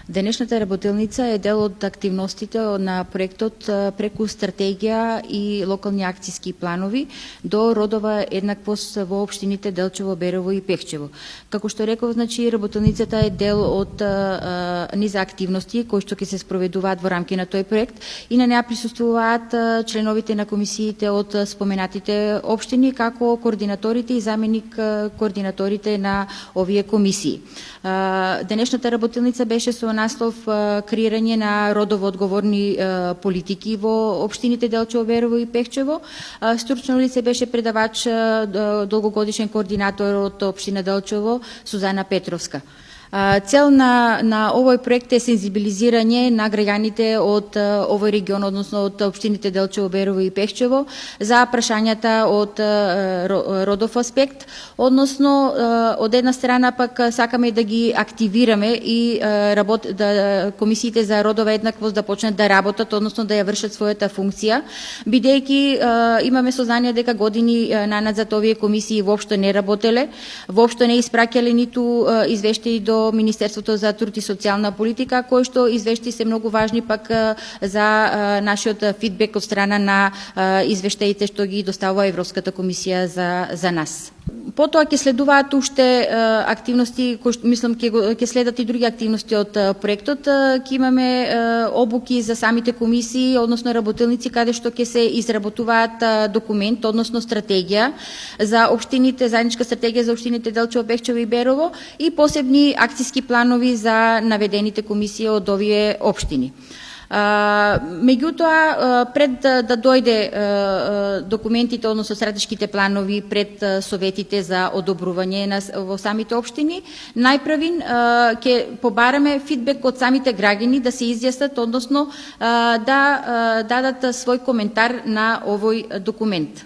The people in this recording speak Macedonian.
Денешната работилница е дел од активностите на проектот преку стратегија и локални акцијски планови до родова еднаквост во општините Делчево, Берово и Пехчево. Како што реков, значи работилницата е дел од низа активности кои што ќе се спроведуваат во рамки на тој проект и на неа присуствуваат членовите на комисиите од споменатите општини, како координаторите и заменик координаторите на овие комисии. Денешната работилница беше со наслов креирање на родово одговорни политики во општините Делчево, Берово и Пехчево. Стручно лице беше предавач долгогодишен координатор од општина Делчево Сузана Петровска. Цел на овој проект е сензибилизирање на граѓаните од овој регион, односно од општините Делчево, Берово и Пехчево, за прашањата од родов аспект, односно од една страна пак сакаме да ги активираме и комисиите за родова еднаквост да почнат да работат, односно да ја вршат својата функција, бидејќи имаме сознание дека години наназад овие комисии воопшто не работеле, воопшто не испраќале ниту извештаи до Министерството за труд и социјална политика, кои што извештаи се многу важни пак за нашиот фидбек од страна на извештаите што ги доставува Европската комисија за нас. Потоа ќе следуваат уште активности кои што мислам ќе следат и други активности од проектот. Ќе имаме обуки за самите комисии, односно работилници, каде што ќе се изработуваат документ, односно стратегија за општините, заедничка стратегија за општините Делчево, Пехчево и Берово и посебни акцијски планови за наведените комисии од овие општини. Меѓутоа, пред да дојде документите, односно стратешките планови пред советите за одобрување во самите општини, најпрвин ќе побараме фидбек од самите граѓани да се изјаснат, односно да дадат свој коментар на овој документ.